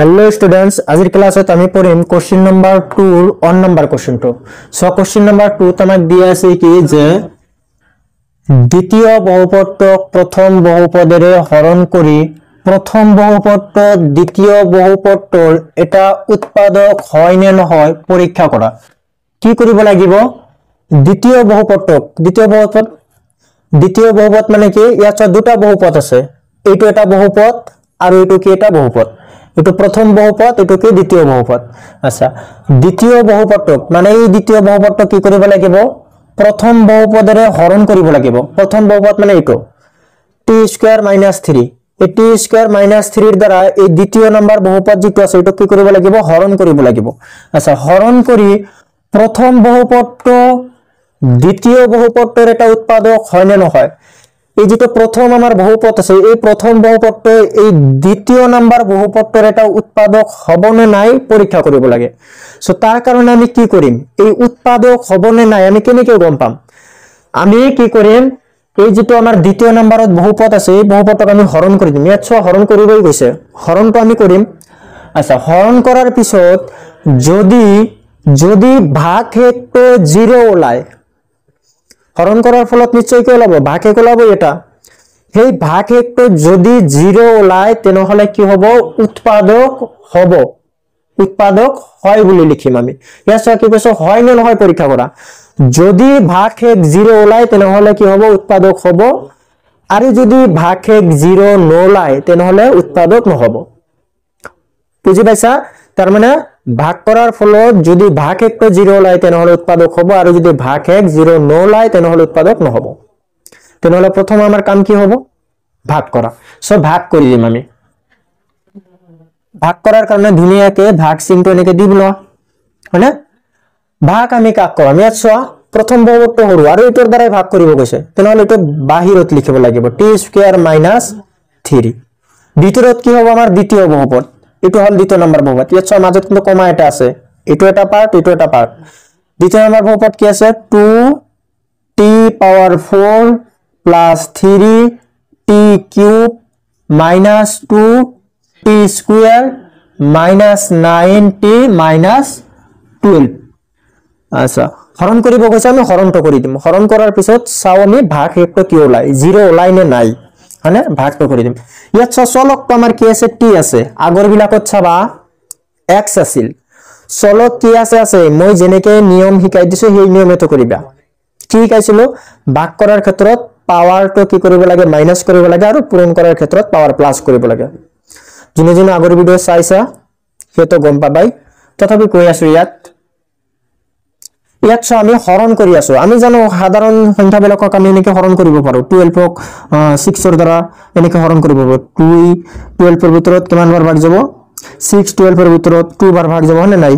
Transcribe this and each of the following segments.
Hello students, আজিৰ ক্লাছত আমি পঢ়িম কোশ্চেন নম্বৰ 2 অন নম্বৰ কোশ্চেনটো। সো কোশ্চেন নম্বৰ 2 তোমাক দিয়া আছে কি যে দ্বিতীয় বহুপদক প্ৰথম বহুপদৰে হৰণ কৰি প্ৰথম বহুপদৰ দ্বিতীয় বহুপদৰ এটা উৎপাদক হয় নে নহয় পৰীক্ষা কৰা। কি কৰিব লাগিব? দ্বিতীয় বহুপদ মানে কি? ইয়াত দুটা বহুপদ আছে, এইটো এটা বহুপদ আৰু এইটো কি এটা বহুপদ। এটো প্রথম বহুপদ, এটো কি দ্বিতীয় বহুপদ। আচ্ছা, দ্বিতীয় বহুপদক মানে এই দ্বিতীয় বহুপদক কি কৰিব লাগিব? প্ৰথম বহুপদৰে হৰণ কৰিব লাগিব। প্ৰথম বহুপদ মানে এইটো t² - 3। এই t² - 3 ৰ দ্বাৰা এই দ্বিতীয় নম্বৰ বহুপদ যেটো আছে এটো কি কৰিব লাগিব? হৰণ কৰিব লাগিব। আচ্ছা, হৰণ কৰি প্ৰথম বহুপদটো দ্বিতীয় বহুপদৰ এটা উৎপাদক হয় নে নহয়। এই যেটো প্ৰথম আমাৰ বহুপদ আছে এই প্ৰথম বহুপদটো এই দ্বিতীয় নাম্বাৰ বহুপদৰ এটা উৎপাদক হ'ব নে নাই পৰীক্ষা কৰিব লাগে। সো তাৰ কাৰণে আমি কি কৰিম? এই উৎপাদক হ'ব নে নাই আমি কেনেকৈ গম পাম? আমি কি কৰিম? এই যেটো আমাৰ দ্বিতীয় নাম্বাৰত বহুপদ আছে এই বহুপদক আমি হৰণ কৰি দিম। ইয়াত হৰণ কৰিবই গৈছে, হৰণটো আমি কৰিম। আচ্ছা, হৰণ কৰাৰ পিছত যদি ভাগশেষটো 0 ওলায়, হৰণ কৰাৰ ফলত নিশ্চয় কি ওলাব? ভাগশেষ ওলাব। এটা সেই ভাগশেষটো যদি 0 ওলায় তেনেহলে কি হ'ব? উৎপাদক হ'ব। উৎপাদক হয় বুলি লিখিম আমি। ইয়াত কি কৈছো? হয় নে নহয় পৰীক্ষা কৰা। যদি ভাগশেষ 0 ওলায় তেনেহলে কি হ'ব? উৎপাদক হ'ব। আৰু যদি ভাগশেষ 0 নোলায় তেনেহলে উৎপাদক নহব। বুজি পাইছা? তাৰ মানে ভাগ কৰাৰ ফলত যদি ভাগশেষটো 0 ওলায় তেনেহলে উৎপাদক হ'ব, আৰু যদি ভাগশেষ 0 নোলায় তেনেহলে উৎপাদক নহব। তেনেহলে প্ৰথম আমাৰ কাম কি হ'ব? ভাগ কৰা। সো ভাগ কৰি দিম আমি। ভাগ কৰাৰ কাৰণে ধুনীয়াকে ভাগ চিনটো এনেকে দি দিলো, হয়নে? ভাগ আমি কাক কৰাম? ইয়াত চোৱা প্ৰথম বহুপদটো সৰু আৰু এইটোৰ দ্বাৰাই ভাগ কৰিব গৈছে, তেনেহলে এইটো বাহিৰত লিখিব লাগিব t² - 3। ভিতৰত কি হ'ব? আমাৰ দ্বিতীয় বহুপদ, এইটো হল দ্বিতীয় নম্বৰ বহুপদ। ইয়াত চোৱা মাজত কিন্তু কমা এটা আছে, এইটো এটা পাৰ্ট, এইটো এটা পাৰ্ট। দ্বিতীয় নম্বৰ বহুপদ কি আছে? 2t⁴ + 3t³ - 2t² - 9t - 12। আচ্ছা, হৰণ কৰিব কৈছে, আমি হৰণটো কৰি দিম। হৰণ কৰাৰ পিছত চাও আমি ভাগশেষটো কি ওলাই, 0 ওলাই নে নাই, হয়নে? ভাগটো কৰি দিম। ইয়াত চলকটো আমাৰ কি আছে? t আছে। আগৰ বিলাকত চাবা x আছিল। চলক কি আছে? মই যেনেকে নিয়ম শিকাই দিছো সেই নিয়মেটো কৰিবা। কি শিকাইছিলো? ভাগ কৰাৰ ক্ষেত্ৰত পাৱাৰটো কি কৰিব লাগে? মাইনাস কৰিব লাগে, আৰু পূৰণ কৰাৰ ক্ষেত্ৰত পাৱাৰ প্লাস কৰিব লাগে। যোনে আগৰ ভিডিও চাইছা সেইটো গম পাবাই, তথাপি কৈ আছো। ইয়াত আমি হৰণ কৰি আছো। আমি জানো সাধাৰণ সংখ্যাবিলাকক আমি এনেকে হৰণ কৰিব পাৰো। 12ক 6ৰ দ্বাৰা এনেকে হৰণ কৰিব পাৰো। 12ৰ ভিতৰত কিমান বাৰ ভাগ যাব? 6 12ৰ ভিতৰত 2 বাৰ ভাগ যাব, হয়নে নাই?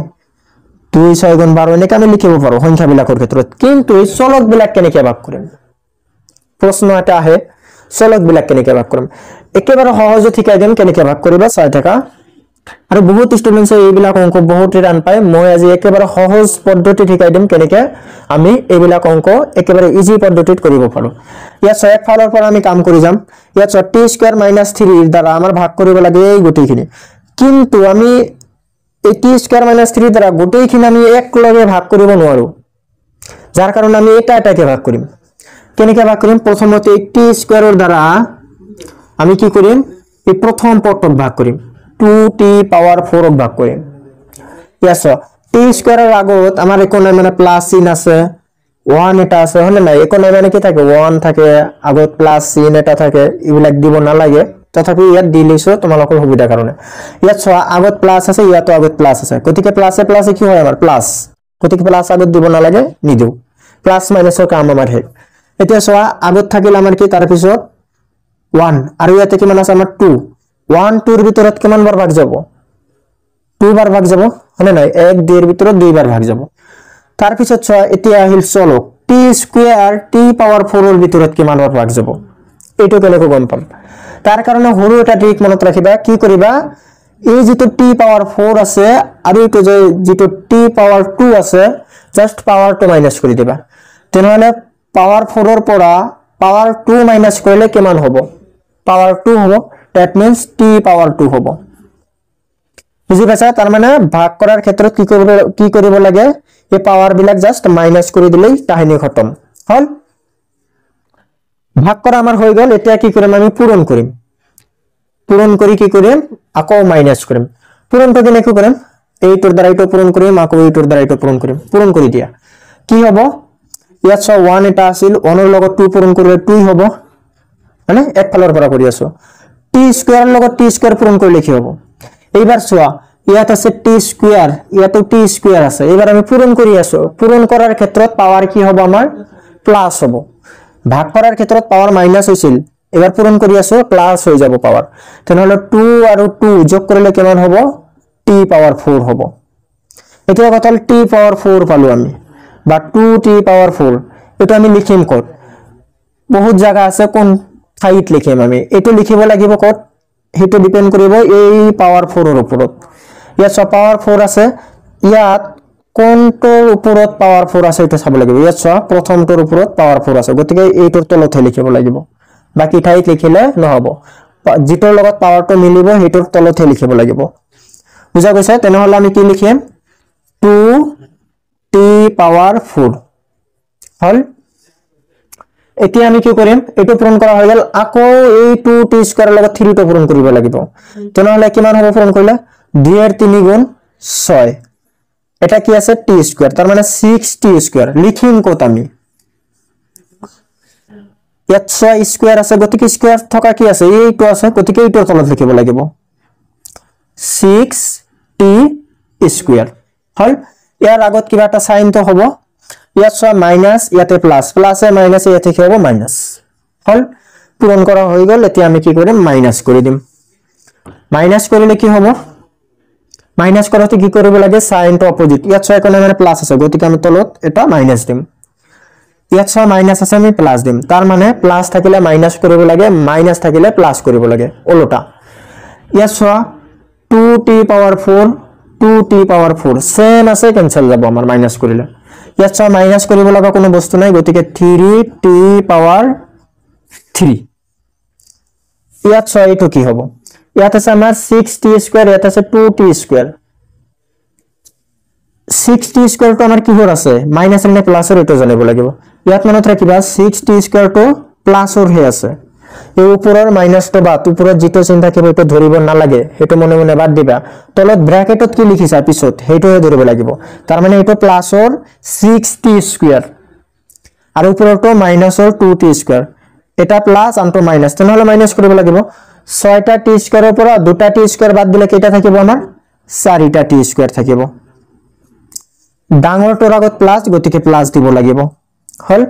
2 6 গুণ 12 এনেকে আমি লিখিব পাৰো সংখ্যাবিলাকৰ ক্ষেত্ৰত। কিন্তু এই চলকবিলাক কেনেকে ভাগ কৰিম? প্ৰশ্ন এটা আহে, চলকবিলাক কেনেকে ভাগ কৰিম? একেবাৰে সহজে শিকাই দিম কেনেকে ভাগ কৰিবা, চাই থাকা। আৰু বহুত ষ্টুডেন্টছে এইবিলাক অংক বহুত টান পায়। মই আজি একেবাৰে সহজ পদ্ধতি শিকাই দিম কেনেকে আমি এইবিলাক অংক একেবাৰে ইজি পদ্ধতিত কৰিব পাৰো। ইয়াত এক ফালৰ পৰা আমি কাম কৰি যাম। ইয়াত t² - 3 ৰ দ্বাৰা আমাৰ ভাগ কৰিব লাগে এই গোটেইখিনি। কিন্তু আমি এই t² - 3 ৰ দ্বাৰা গোটেইখিনি আমি একলগে ভাগ কৰিব নোৱাৰো, যাৰ কাৰণে আমি এটাকে ভাগ কৰিম। কেনেকে ভাগ কৰিম? প্ৰথমতে t² ৰ দ্বাৰা আমি কি কৰিম? এই প্ৰথম পদটোক ভাগ কৰিম, 2t⁴ ভাগ কৰিম। ইয়াছ t² ৰ আগত আমাৰ একো নাই, মানে প্লাস চিন আছে, 1 এটা আছে, হয়নে নাই? একো নাই মানে কি থাকে? 1 থাকে, আগত প্লাস চিন এটা থাকে। এইবিলাক দিব নালাগে, তথাপি ইয়াত দি লৈছো তোমালোকৰ সুবিধাৰ কাৰণে। ইয়াত চোৱা আগত প্লাস আছে, ইয়াতো আগত প্লাস আছে, গতিকে প্লাসে কি হয়? আমাৰ প্লাস, গতিকে প্লাস আগত দিব নালাগে, নিদিও। প্লাস মাইনাসৰ কাম আমাৰ হে। এতিয়া চোৱা আগত থাকিল আমাৰ কি? তাৰ পিছত 1, আৰু ইয়াতে কিমান আছে? আমাৰ 2। 1 2 ৰ ভিতৰত কিমান বাৰ ভাগ যাব? 2 বাৰ ভাগ যাব, হয়নে নাই? 1 2 ৰ ভিতৰত 2 বাৰ ভাগ যাব। তাৰ পিছত চোৱা এতিয়া আহিল চলক t² ৰ ভিতৰত কিমান বাৰ ভাগ যাব? এইটো কেনেকৈ গম পাম? তাৰ কাৰণে সৰু এটা ট্ৰিক মনত ৰাখিবা। কি কৰিবা? এই যেটো t⁴ আছে আৰু এইটো যেটো t⁴ আছে, জাস্ট পাৱাৰটো মাইনাস কৰি দিবা। তেনেহলে পাৱাৰ 4 ৰ পৰা পাৱাৰ 2 মাইনাস কৰিলে কিমান হ'ব? পাৱাৰ 2 হ'ব। That means t⁴ হ'ব। বুজি পাইছা তাৰ মানে ভাগ কৰাৰ ক্ষেত্ৰত কি কৰিব লাগে এই পাৱাৰ বিলাক জাস্ট মাইনাস কৰি দিলেই কাহিনী খতম হল ভাগ কৰা আমাৰ হৈ গল এতিয়া কি কৰিম আমি পূৰণ কৰিম পূৰণ কৰি কি কৰিম আকৌ মাইনাস কৰিম পূৰণটো কেনেকৈ কৰিম এইটোৰ দ্বাৰা এইটো পূৰণ কৰিম আকৌ এইটোৰ দ্বাৰা এইটো পূৰণ কৰিম পূৰণ কৰি দিয়া কি হ'ব ইয়াত 1 এটা আছিল 1 ৰ লগত 2 পূৰণ কৰিলে 2 হ'ব মানে এক ফালৰ পৰা কৰি আছো t স্কয়াৰ লগত t স্কয়াৰ পূৰণ কৰিলে কি হ'ব এইবাৰ চোৱা ইয়াত আছে t স্কয়াৰ ইয়াতো t স্কয়াৰ আছে এবাৰ আমি পূৰণ কৰি আছো পূৰণ কৰাৰ ক্ষেত্ৰত পাৱাৰ কি হ'ব আমাৰ প্লাস হ'ব ভাগ কৰাৰ ক্ষেত্ৰত পাৱাৰ মাইনাস হৈছিল এবাৰ পূৰণ কৰি আছো প্লাস হৈ যাব পাৱাৰ তেনেহলে 2 আৰু 2 যোগ কৰিলে কিমান হ'ব t পাৱাৰ 4 হ'ব এতিয়া কতল t পাৱাৰ 4 পালো আমি বা 2t পাৱাৰ 4 এটা আমি লিখিম কত বহুত জায়গা আছে কোন ঠাইত লিখিম আমি এটো লিখিব লাগিব কত হেটো ডিপেন্ড কৰিব এই পাৱাৰ 4 ৰ ওপৰত ইয়াত পাৱাৰ 4 আছে ইয়াত কোনটোৰ ওপৰত পাৱাৰ 4 আছে এটা চাব লাগিব ইয়াত প্ৰথমটোৰ ওপৰত পাৱাৰ 4 আছে গতিকে এইটোৰ তলতে লিখিব লাগিব বাকি ঠাইত লিখিলে নহব যিটোৰ লগত পাৱাৰটো মিলিব হেটোৰ তলতে লিখিব লাগিব বুজা গৈছে তেনেহলে আমি কি লিখিম 2t পাৱাৰ 4 হল এতিয়া আমি কি কৰিম এটো পূৰণ কৰা হৈ গল আকৌ এই 2t স্কয়াৰ লগত 3 টো পূৰণ কৰিব লাগিব তেনেহলে কিমান হ'ব পূৰণ কৰিলে 2 এর 3 গুণ 6 এটা কি আছে t স্কয়ার তার মানে 6t স্কয়ার লিখিম কত আমি ইয়াত 6 স্কয়ার আছে গতিকে স্কয়ার থকা কি আছে এইটো আছে গতিকে এইটোৰ তলত লিখিব লাগিব 6t স্কয়াৰ হল ইয়াৰ আগত কিবা এটা সাইন তো হ'ব ইয়াত মাইনাস ইয়াতে প্লাস প্লাসে মাইনাসে ইয়াতে কি হ'ব মাইনাস হল পূৰণ কৰা হৈ গল এতিয়া আমি কি কৰিম মাইনাস কৰি দিম মাইনাস কৰিলে কি হ'ব মাইনাস কৰাতে কি কৰিব লাগে সাইনটো অপোজিট ইয়াত কোনে মানে প্লাস আছে গতিকে আমি তলত এটা মাইনাস দিম ইয়াত মাইনাস আছে আমি প্লাস দিম তাৰ মানে প্লাস থাকিলে মাইনাস কৰিব লাগে মাইনাস থাকিলে প্লাস কৰিব লাগে ওলোটা ইয়াত 2t power 4 2t power 4 same আছে কেনসেল যাব আমাৰ মাইনাস কৰিলে ইয়াত মাইনাস কৰিব লগা কোনো বস্তু নাই গতিকে 3t পাৱাৰ 3 ইয়াত এইটো কি হ'ব ইয়াত আছে আমাৰ 6t স্কয়াৰ ইয়াত আছে 2t স্কয়াৰ 6t স্কয়াৰ তো আমাৰ কি হৰ আছে মাইনাস নে প্লাসৰ এটো জানিব লাগিব ইয়াত মনত ৰাখিবা 6t স্কয়াৰ তো প্লাসৰ হে আছে এই উপৰৰ মাইনাস তো বাদ উপৰৰ যেটো চিন থাকিব এটো ধৰিব না লাগে হেটো মনে মনে বাদ দিবা তলত ব্ৰ্যাকেটত কি লিখিছা পিছত হেটোহে ধৰিব লাগিব তাৰ মানে এটো প্লাসৰ 6t স্কয়াৰ আৰু উপৰটো মাইনাসৰ 2t স্কয়াৰ এটা প্লাস আনটো মাইনাস তেনেহলে মাইনাস কৰিব লাগিব 6টা t স্কয়াৰৰ পৰা 2টা t স্কয়াৰ বাদ দিলে কেইটা থাকিব আমাৰ 4টা t স্কয়াৰ থাকিব ডাঙৰটোৰ আগত প্লাস গতিকে প্লাস দিব লাগিব হল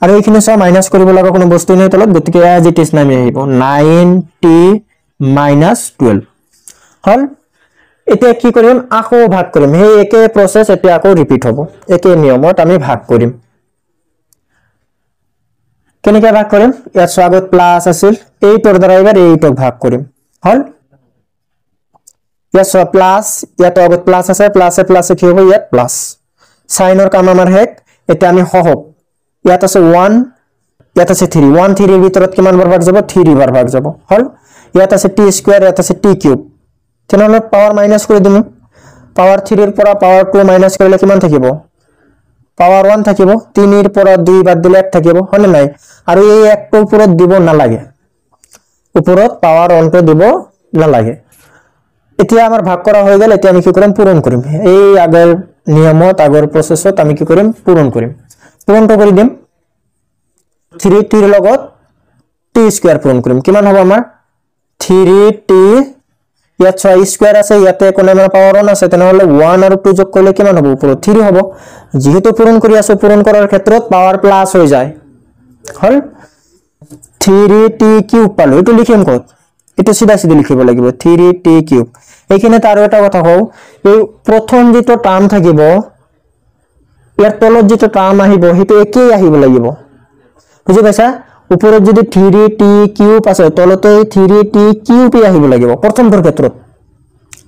আৰু এইখিনি মাইনাস কৰিব লগা কোনো বস্তু নাই তলত গতিকে এজ ইট ইজ নামি আহিব 9t - 12 হল এতিয়া কি কৰিম আকৌ ভাগ কৰিম হে একে প্ৰসেস এতিয়া আকৌ ৰিপিট হ'ব একে নিয়মত আমি ভাগ কৰিম কেনেকৈ ভাগ কৰিম ইয়াত আগত প্লাস আছিল এইটোৰ দ্বাৰা এবাৰ এইটোক ভাগ কৰিম হল ইয়াত প্লাস ইয়াত আগত প্লাস আছে প্লাসে প্লাসে কি হ'ব ইয়াত প্লাস সাইনৰ কাম আমাৰ হেক এটা আমি হহক ইয়াত আছে 1 ইয়াত আছে 3 1 3 এর ভিতৰত কিমান বাৰ ভাগ যাব 3 বাৰ ভাগ যাব হল ইয়াত আছে t স্কয়াৰ ইয়াত আছে t কিউব তেনেহলে পাৱাৰ মাইনাস কৰি দিম পাৱাৰ 3 এৰ পৰা পাৱাৰ 2 মাইনাস কৰিলে কিমান থাকিব পাৱাৰ 1 থাকিব 3 এৰ পৰা 2 বাদ দিলে 1 থাকিব হলে নাই আৰু এই একটো ওপৰত দিব না লাগে ওপৰত পাৱাৰ 1 টো দিব না লাগে এতিয়া আমাৰ ভাগ কৰা হৈ গল এতিয়া আমি কি কৰিম পূৰণ কৰিম এই আগৰ নিয়মত আগৰ প্ৰসেসত আমি কি কৰিম পূৰণ কৰিম পূৰণটো কৰি দিম 3t ৰ লগত t স্কয়াৰ পূৰণ কৰিম কিমান হ'ব আমাৰ 3t ইয়াত 6 স্কয়াৰ আছে ইয়াতে কোনে মানে পাৱাৰ 1 আছে তেনেহলে 1 আৰু 2 যোগ কৰিলে কিমান হ'ব ওপৰত 3 হ'ব যেহেতু পূৰণ কৰি আছো পূৰণ কৰাৰ ক্ষেত্ৰত পাৱাৰ প্লাস হৈ যায় হল 3t কিউব পালো এটো লিখিম কত এটো সিধা সিধা লিখিব লাগিব 3t কিউব এইখানে তার এটা কথা কও এই প্রথম যেটো টার্ম থাকিব ইয়াৰ তলত যেটো টাৰ্ম আহিব হেটো একেই আহিব লাগিব বুজি পাইছা উপৰত যদি 3t কিউব আছে তলতে 3t কিউব আহিব লাগিব প্ৰথমটোৰ ক্ষেত্ৰত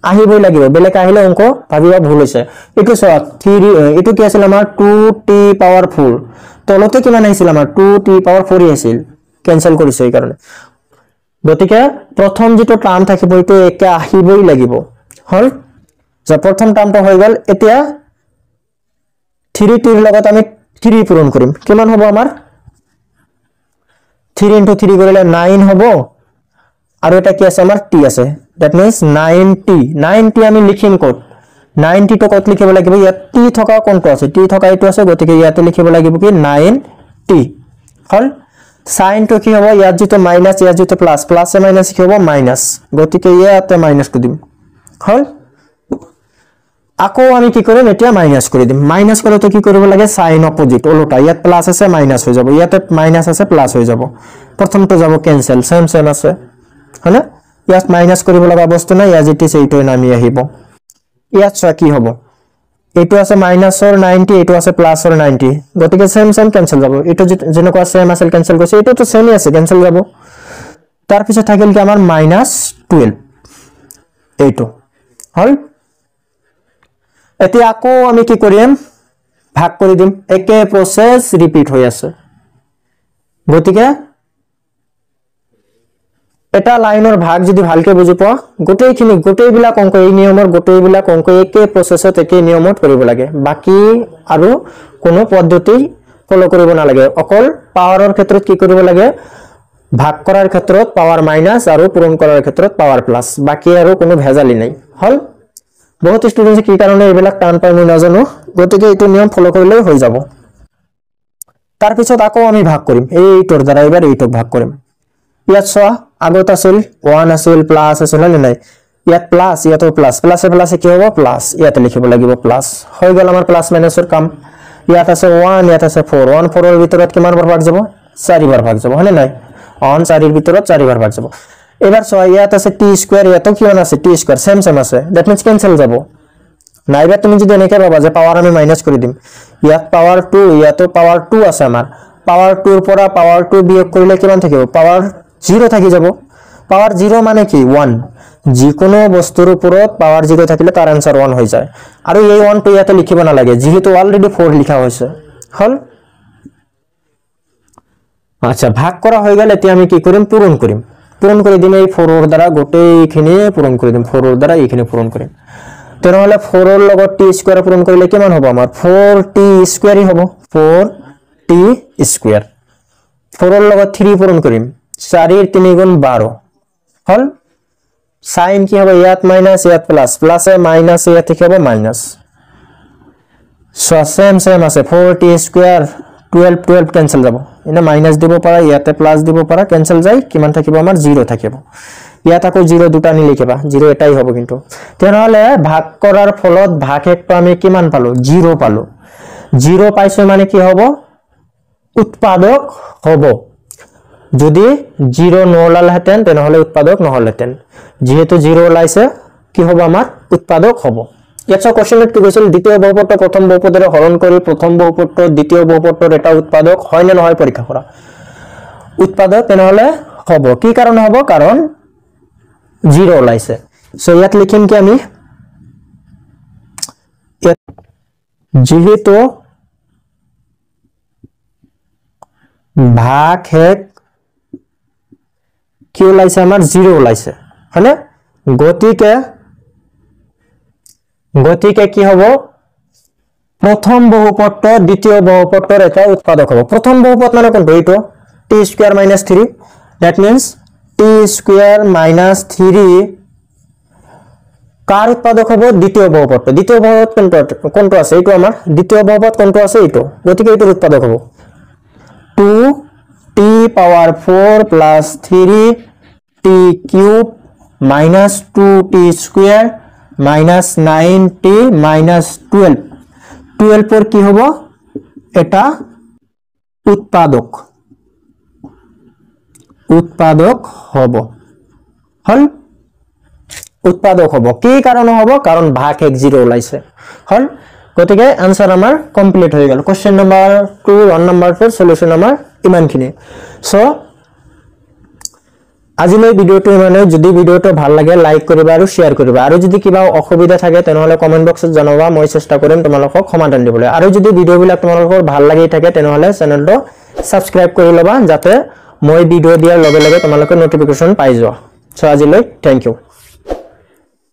আহিবই লাগিব বেলেগ আহিলে অংক ভাবিবা ভুল হৈছে এটো সব 3 এটো কি আছিল আমাৰ 2t পাৱাৰ 4 তলতে কিমান আহিছিল আমাৰ 2t পাৱাৰ 4 আছিল ক্যান্সেল কৰিছে এই কাৰণে গতিকে প্ৰথম যেটো টাৰ্ম থাকিব এটো একে আহিবই লাগিব হল যে প্ৰথম টাৰ্মটো হৈ গল এতিয়া 3t ৰ লগত আমি 3 পূৰণ কৰিম কিমান হ'ব আমাৰ 3 into 3 কৰিলে 9 হ'ব আৰু এটা কি আছে আমাৰ t আছে that means 9t আমি লিখিম ক'ত 9t to কত লিখিব লাগিব ইয়াত t থকা কোনটো আছে t থকা এটো আছে গতিকে ইয়াতে লিখিব লাগিব কি 9t হল sin to কি হ'ব ইয়াত যেটো মাইনাস ইয়াত যেটো প্লাস প্লাস এ মাইনাস কি হ'ব মাইনাস গতিকে ইয়াতে মাইনাস টু দিম হল আকৌ আমি কি কৰিম এতিয়া মাইনাস কৰি দিম মাইনাস কৰতে কি কৰিব লাগে sin অপোজিট ওলোটা ইয়াত প্লাস আছে মাইনাস হৈ যাব ইয়াতে মাইনাস আছে প্লাস হৈ যাব প্ৰথমটো যাব ক্যান্সেল সেম আছে হলে ইয়াত মাইনাস কৰিব লগা বস্তু নাই ইয়াত যেটি সেইটোই নামি আহিব ইয়াত চা কি হ'ব এটো আছে মাইনাসৰ 90 এটো আছে প্লাসৰ 90 গতিকে সেম ক্যান্সেল যাব এটো যেনেকুৱা সেম আছে ক্যান্সেল কৰিছে এটো তো সেমই আছে ক্যান্সেল যাব তাৰ পিছত থাকিল কি আমাৰ -12 এটো হল এতিয়া আকৌ আমি কি কৰিম ভাগ কৰি দিম একে প্ৰসেস ৰিপিট হৈ আছে গতিকে এটা লাইনৰ ভাগ যদি ভালকে বুজি পোৱা গোটেইবিলাক অংক এই নিয়মৰ গোটেইবিলাক অংক একে প্ৰসেসত একে নিয়মত কৰিব লাগে বাকি আৰু কোনো পদ্ধতি ফলো কৰিব নালাগে অকল পাৱাৰৰ ক্ষেত্ৰত কি কৰিব লাগে ভাগ কৰাৰ ক্ষেত্ৰত পাৱাৰ মাইনাস আৰু পূৰণ কৰাৰ ক্ষেত্ৰত পাৱাৰ প্লাস বাকি আৰু কোনো ভেজালি নাই হল বহুত ষ্টুডেন্টে কি কাৰণে এইবিলাক টান পায় মই নাজানো গতিকে এইটো নিয়ম ফলো কৰিলে হৈ যাব তাৰ পিছত আকৌ আমি ভাগ কৰিম এইটোৰ দ্বাৰা এবাৰ এইটো ভাগ কৰিম ইয়াত চোৱা আগত আছিল 1 আছিল প্লাস আছিল না নাই ইয়াত প্লাস ইয়াতো প্লাস প্লাসে কি হ'ব প্লাস ইয়াতে লিখিব লাগিব প্লাস হৈ গল আমাৰ প্লাস মাইনাসৰ কাম ইয়াত আছে 1 ইয়াত আছে 4 1 4 ৰ ভিতৰত কিমান বাৰ ভাগ যাব 4 বাৰ ভাগ যাব হনে নাই 1 4 ৰ ভিতৰত 4 বাৰ ভাগ যাব এবাৰ চোৱা ইয়াত আছে t স্কয়াৰ ইয়াতো কিমান আছে t স্কয়াৰ সেম আছে দ্যাট মিন্স ক্যান্সেল যাব নাইবা তুমি যদি এনেকে ভাবা যে পাৱাৰ আমি মাইনাস কৰি দিম ইয়াত পাৱাৰ 2 ইয়াতো পাৱাৰ 2 আছে আমাৰ পাৱাৰ 2 ৰ পৰা পাৱাৰ 2 বিয়োগ কৰিলে কিমান থাকিব পাৱাৰ 0 থাকি যাব পাৱাৰ 0 মানে কি 1 যিকোনো বস্তুৰ ওপৰত পাৱাৰ 0 থাকিলে তাৰ आंसर 1 হৈ যায় আৰু এই 1 টো ইয়াতে লিখিব না লাগে যেহেতু অলৰেডি 4 লিখা হৈছে হল আচ্ছা ভাগ কৰা হৈ গল এতিয়া আমি কি কৰিম পূৰণ কৰি দিম এই 4 ৰ দ্বাৰা গোটেইখিনি পূৰণ কৰি দিম 4 ৰ দ্বাৰা এইখিনি পূৰণ কৰিম তেনেহলে 4 ৰ লগত t স্কয়াৰ পূৰণ কৰিলে কিমান হ'ব আমাৰ 4t স্কয়াৰ হ'ব 4t স্কয়াৰ 4 ৰ লগত 3 পূৰণ কৰিম 4 ৰ 3 গুণ 12 হল sin কি হবে ইয়াত মাইনাস ইয়াত প্লাস প্লাসে মাইনাস ইয়াত কি হবে মাইনাস সো সেম আছে 4t স্কয়ার 12 ক্যান্সেল যাব এনে মাইনাস দিব পাৰা ইয়াতে প্লাস দিব পাৰা ক্যান্সেল যায় কিমান থাকিব আমাৰ 0 থাকিব ইয়াত আকৌ 0 দুটা নি লিখিবা 0 এটাই হ'ব কিন্তু তেনেহলে ভাগ কৰাৰ ফলত ভাগ একটো আমি কিমান পালো 0 পালো 0 পাইছো মানে কি হ'ব উৎপাদক হ'ব যদি 0 নলাল হেতেন তেনেহলে উৎপাদক নহলহেতেন যেহেতু 0 লাইছে কি হ'ব আমাৰ উৎপাদক হ'ব ইয়াত কোশ্চেনত কি কৈছিল দ্বিতীয় বহুপদ প্ৰথম বহুপদৰে হৰণ কৰি প্ৰথম বহুপদ দ্বিতীয় বহুপদৰ এটা উৎপাদক হয় নে নহয় পৰীক্ষা কৰা উৎপাদক তেনেহলে হ'ব কি কাৰণ হ'ব কাৰণ 0 লাইছে সো ইয়াত লিখিম কি আমি যেহেতু ভাগ এক কি ওলাইছে আমাৰ 0 ওলাইছে হলে গতিকে কি হ'ব প্ৰথম বহুপদৰ দ্বিতীয় বহুপদৰ এটা উৎপাদক হ'ব প্ৰথম বহুপদ মানে কোনটো এইটো t square - 3 that means t square - 3 কাৰ উৎপাদক হ'ব দ্বিতীয় বহুপদ কোনটো আছে এইটো আমাৰ দ্বিতীয় বহুপদ কোনটো আছে এইটো গতিকে এইটোৰ উৎপাদক হ'ব 2t power 4 plus 3t cube minus 2t square minus 9t minus 12 पर কি হ'ব এটা উৎপাদক হ'ব হল উৎপাদক হ'ব কি কাৰণ হ'ব কাৰণ ভাগ 10 ওলাইছে হল গতিকে आंसर আমাৰ কমপ্লিট হৈ গল কোশ্চেন নম্বৰ 2 1 নম্বৰ 4 সলিউশন আমাৰ ইমানখিনি সো আজিলৈ ভিডিওটো মানে যদি ভিডিওটো ভাল লাগে লাইক কৰিবা আৰু শেয়াৰ কৰিবা আৰু যদি কিবা অসুবিধা থাকে তেনেহলে কমেন্ট বক্সত জনাবা মই চেষ্টা কৰিম তোমালোকক সমাধান দিবলৈ আৰু যদি ভিডিওবিলাক তোমালোকৰ ভাল লাগি থাকে তেনেহলে চেনেলটো সাবস্ক্ৰাইব কৰি লবা যাতে মই ভিডিও দিয়াৰ লগে লগে তোমালোকে নটিফিকেশন পাই যোৱা সো আজিলৈ থ্যাংক ইউ